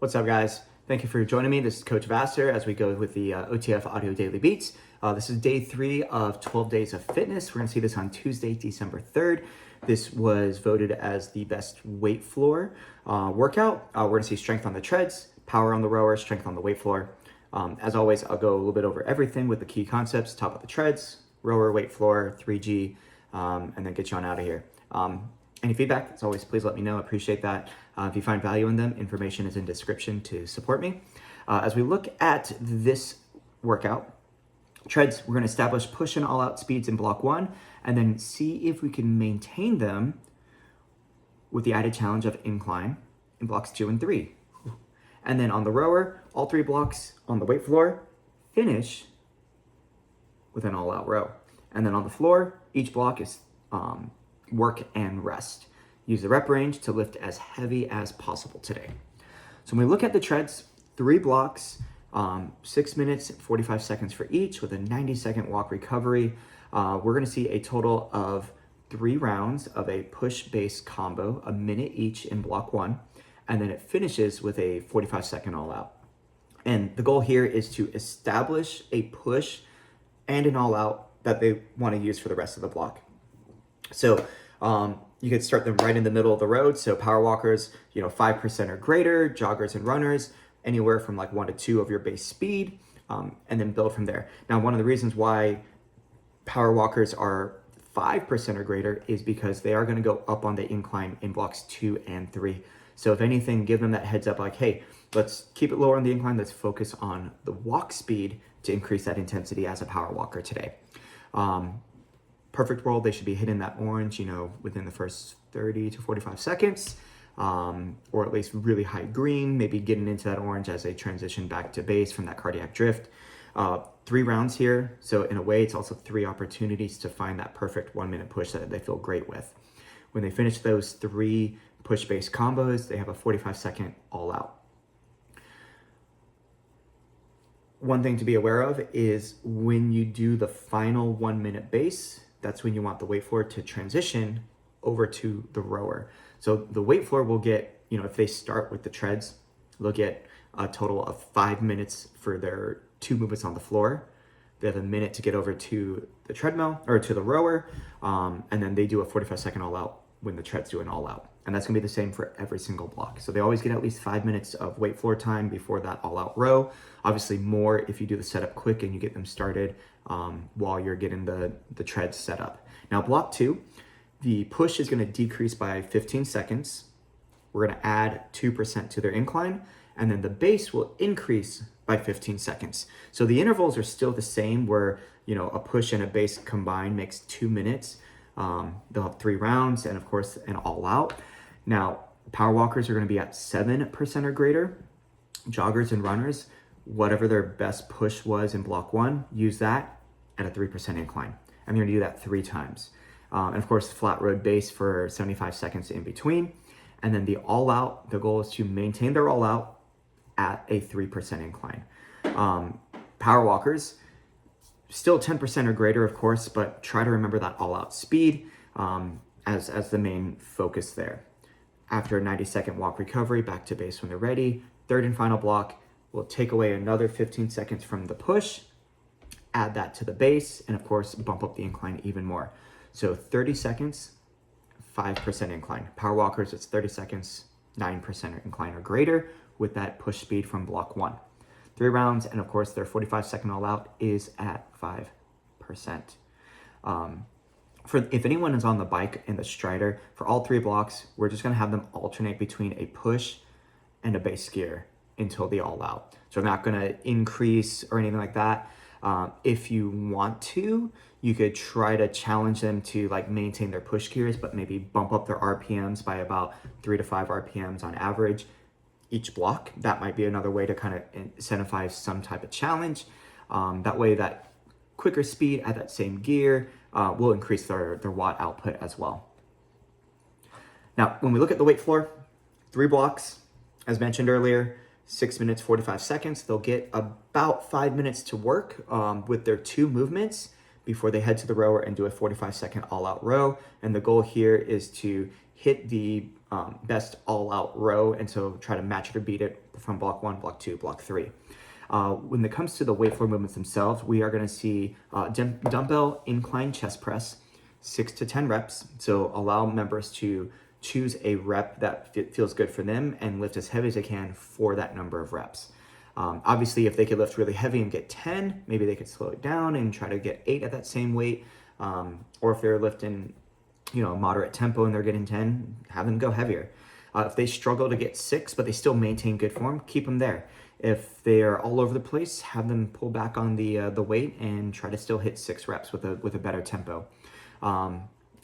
What's up, guys? Thank you for joining me. This is Coach Vassar as we go with the OTF Audio Daily Beats. This is day 3 of 12 days of fitness. We're going to see this on Tuesday, December 3rd. This was voted as the best weight floor workout. We're going to see strength on the treads, power on the rower, strength on the weight floor. As always, I'll go a little bit over everything with the key concepts: top of the treads, rower, weight floor, 3G, and then get you on out of here. Any feedback, as always, please let me know. I appreciate that. If you find value in them, information is in description to support me. As we look at this workout, treads, we're going to establish push and all-out speeds in block 1, and then see if we can maintain them with the added challenge of incline in blocks 2 and 3. And then on the rower, all 3 blocks on the weight floor, finish with an all-out row. And then on the floor, each block is work and rest. Use the rep range to lift as heavy as possible today. So when we look at the treads, 3 blocks, 6 minutes, 45 seconds for each with a 90-second walk recovery. We're gonna see a total of 3 rounds of a push-based combo, a minute each in block 1, and then it finishes with a 45-second all-out. And the goal here is to establish a push and an all-out that they wanna use for the rest of the block. So you could start them right in the middle of the road. So power walkers, 5% or greater, joggers and runners, anywhere from like 1 to 2 of your base speed, and then build from there. Now, one of the reasons why power walkers are 5% or greater is because they are going to go up on the incline in blocks 2 and 3. So if anything, give them that heads up like, hey, let's keep it lower on the incline. Let's focus on the walk speed to increase that intensity as a power walker today. Perfect world, they should be hitting that orange, within the first 30 to 45 seconds, or at least really high green, maybe getting into that orange as they transition back to base from that cardiac drift. 3 rounds here. So in a way, it's also 3 opportunities to find that perfect 1-minute push that they feel great with. When they finish those 3 push-based combos, they have a 45-second all-out. One thing to be aware of is when you do the final 1-minute base, that's when you want the weight floor to transition over to the rower. So the weight floor will get, if they start with the treads, they'll get a total of 5 minutes for their 2 movements on the floor. They have a minute to get over to the treadmill or to the rower. And then they do a 45-second all out when the treads do an all out. And that's gonna be the same for every single block. So they always get at least 5 minutes of weight floor time before that all out row. Obviously more if you do the setup quick and you get them started while you're getting the treads set up. Now block 2, the push is gonna decrease by 15 seconds. We're gonna add 2% to their incline, and then the base will increase by 15 seconds. So the intervals are still the same where, a push and a base combined makes 2 minutes. They'll have 3 rounds and of course an all out. Now, power walkers are going to be at 7% or greater. Joggers and runners, whatever their best push was in block 1, use that at a 3% incline. And they're going to do that 3 times. And of course, flat road base for 75 seconds in between. And then the all out, the goal is to maintain their all out at a 3% incline. Power walkers, still 10% or greater, of course, but try to remember that all-out speed as the main focus there. After a 90-second walk recovery, back to base when they're ready. 3rd and final block, we'll take away another 15 seconds from the push, add that to the base, and of course, bump up the incline even more. So 30 seconds, 5% incline. Power walkers, it's 30 seconds, 9% incline or greater with that push speed from block 1. 3 rounds, and of course their 45-second all-out is at 5%. If anyone is on the bike and the strider, for all 3 blocks, we're just gonna have them alternate between a push and a base gear until the all-out. So I'm not gonna increase or anything like that. If you want to, you could try to challenge them to maintain their push gears, but maybe bump up their RPMs by about 3 to 5 RPMs on average each block. That might be another way to kind of incentivize some type of challenge. That way that quicker speed at that same gear will increase their watt output as well. Now, when we look at the weight floor, 3 blocks, as mentioned earlier, 6 minutes, 45 seconds. They'll get about 5 minutes to work with their 2 movements before they head to the rower and do a 45-second all-out row. And the goal here is to hit the best all-out row, and so try to match it or beat it from block 1, block 2, block 3. When it comes to the weight floor movements themselves, we are going to see dumbbell incline chest press, 6 to 10 reps. So allow members to choose a rep that feels good for them and lift as heavy as they can for that number of reps. Obviously, if they could lift really heavy and get 10, maybe they could slow it down and try to get 8 at that same weight. Or if they're lifting, a moderate tempo and they're getting 10, have them go heavier. If they struggle to get 6, but they still maintain good form, keep them there. If they are all over the place, have them pull back on the weight and try to still hit 6 reps with a better tempo.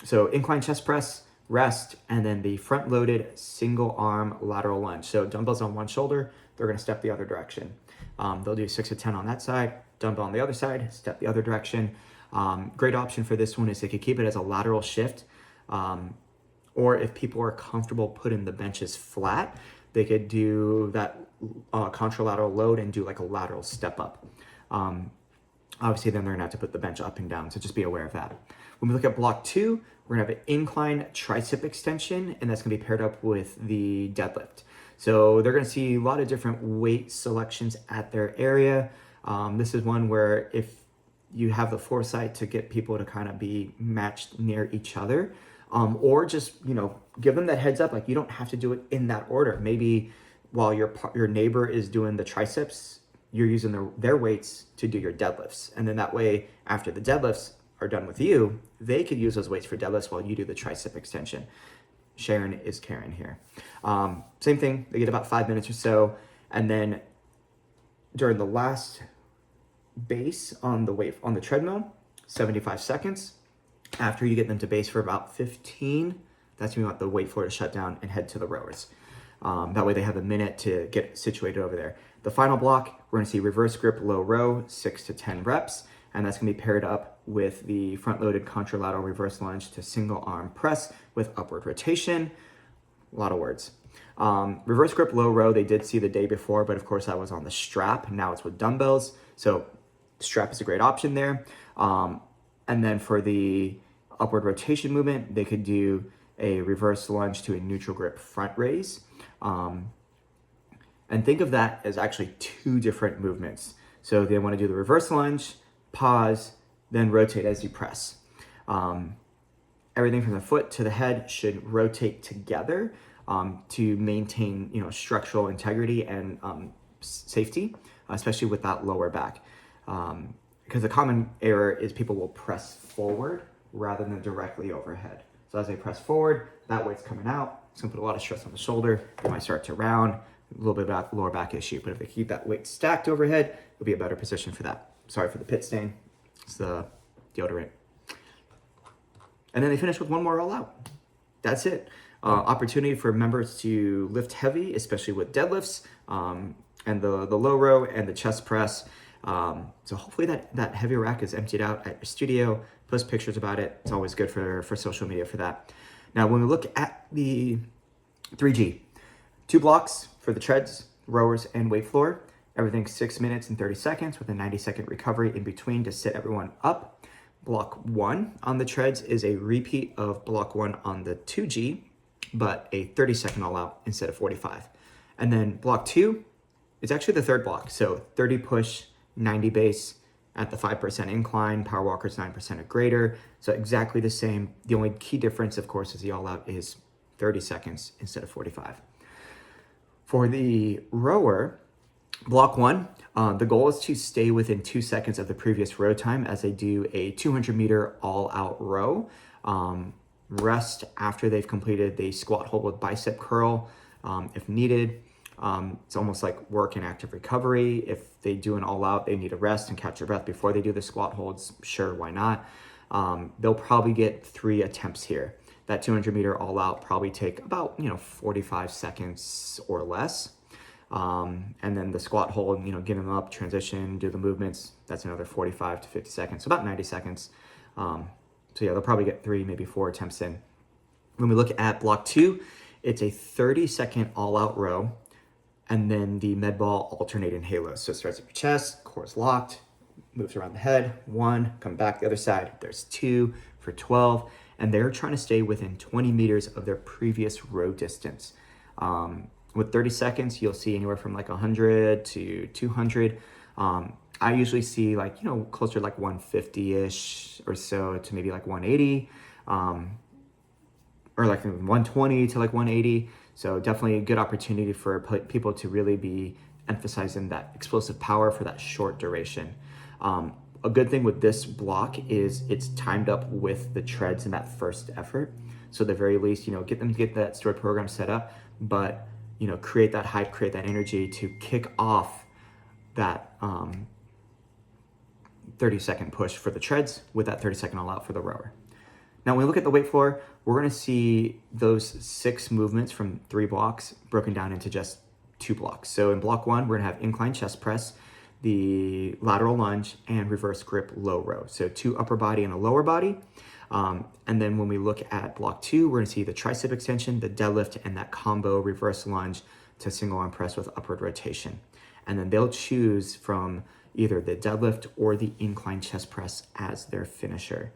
So incline chest press, rest, and then the front-loaded single arm lateral lunge. So dumbbells on one shoulder, they're going to step the other direction. They'll do 6 to 10 on that side, dumbbell on the other side, step the other direction. Great option for this one is they could keep it as a lateral shift. Or if people are comfortable putting the benches flat, they could do that contralateral load and do like a lateral step up. Obviously, then they're gonna have to put the bench up and down, so just be aware of that. When we look at block 2, we're gonna have an incline tricep extension, and that's gonna be paired up with the deadlift. So they're gonna see a lot of different weight selections at their area. This is one where if you have the foresight to get people to kind of be matched near each other, or just, give them that heads up, like you don't have to do it in that order. Maybe while your neighbor is doing the triceps, you're using their weights to do your deadlifts. And then that way, after the deadlifts are done with you, they could use those weights for deadlifts while you do the tricep extension. Sharon is Karen here. Same thing, they get about 5 minutes or so. And then during the last base on the treadmill, 75 seconds. After you get them to base for about 15, that's when you want the weight floor to shut down and head to the rowers. That way they have a minute to get situated over there. The final block, we're gonna see reverse grip low row, 6 to 10 reps, and that's gonna be paired up with the front-loaded contralateral reverse lunge to single arm press with upward rotation. A lot of words. Reverse grip low row, they did see the day before, but of course that was on the strap. Now it's with dumbbells. So strap is a great option there. And then for the upward rotation movement, they could do a reverse lunge to a neutral grip front raise. And think of that as actually 2 different movements. So they want to do the reverse lunge, pause, then rotate as you press. Everything from the foot to the head should rotate together to maintain, structural integrity and safety, especially with that lower back. Because the common error is people will press forward rather than directly overhead. So as they press forward, that weight's coming out. It's gonna put a lot of stress on the shoulder. They might start to round, a little bit about lower back issue. But if they keep that weight stacked overhead, it'll be a better position for that. Sorry for the pit stain. It's the deodorant. And then they finish with one more all out. That's it. Opportunity for members to lift heavy, especially with deadlifts, and the low row and the chest press. So hopefully that heavy rack is emptied out at your studio. Post pictures about it. It's always good for social media for that. Now, when we look at the 3G, 2 blocks for the treads, rowers, and weight floor. Everything 6 minutes and 30 seconds with a 90-second recovery in between to sit everyone up. Block 1 on the treads is a repeat of block 1 on the 2G, but a 30-second all out instead of 45. And then block 2 is actually the third block. So 30 push, 90 base at the 5% incline, power walkers 9% or greater. So exactly the same. The only key difference, of course, is the all out is 30 seconds instead of 45. For the rower, block 1, the goal is to stay within 2 seconds of the previous row time as they do a 200 meter all out row. Rest after they've completed the squat hold with bicep curl if needed. It's almost like work and active recovery. If they do an all out, they need to rest and catch their breath before they do the squat holds. Sure, why not? They'll probably get 3 attempts here. That 200 meter all out probably take about, 45 seconds or less. And then the squat hold, get them up, transition, do the movements. That's another 45 to 50 seconds, so about 90 seconds. So yeah, they'll probably get 3, maybe 4 attempts in. When we look at block 2, it's a 30-second all out row. And then the med ball alternating halos. So it starts at your chest, core's locked, moves around the head, 1, come back the other side. There's 2 for 12. and they're trying to stay within 20 meters of their previous row distance. With 30 seconds, you'll see anywhere from like 100 to 200. I usually see like, closer to like 150-ish or so to maybe like 180, or like 120 to like 180. So definitely a good opportunity for people to really be emphasizing that explosive power for that short duration. A good thing with this block is it's timed up with the treads in that first effort. So at the very least, get them to get that stored program set up, but create that hype, create that energy to kick off that 30-second push for the treads with that 30-second all out for the rower. Now, when we look at the weight floor, we're going to see those 6 movements from 3 blocks broken down into just 2 blocks. So in block 1, we're going to have incline chest press, the lateral lunge, and reverse grip low row. So 2 upper body and a lower body. And then when we look at block 2, we're going to see the tricep extension, the deadlift, and that combo reverse lunge to single arm press with upward rotation. And then they'll choose from either the deadlift or the incline chest press as their finisher.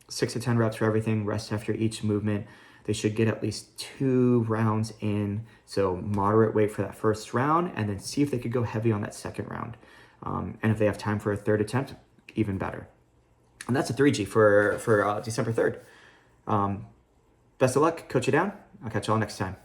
6 to 10 reps for everything, rest after each movement. They should get at least 2 rounds in, so moderate weight for that first round, and then see if they could go heavy on that second round. And if they have time for a third attempt, even better. And that's a 3G for December 3rd. Best of luck, coach you down. I'll catch you all next time.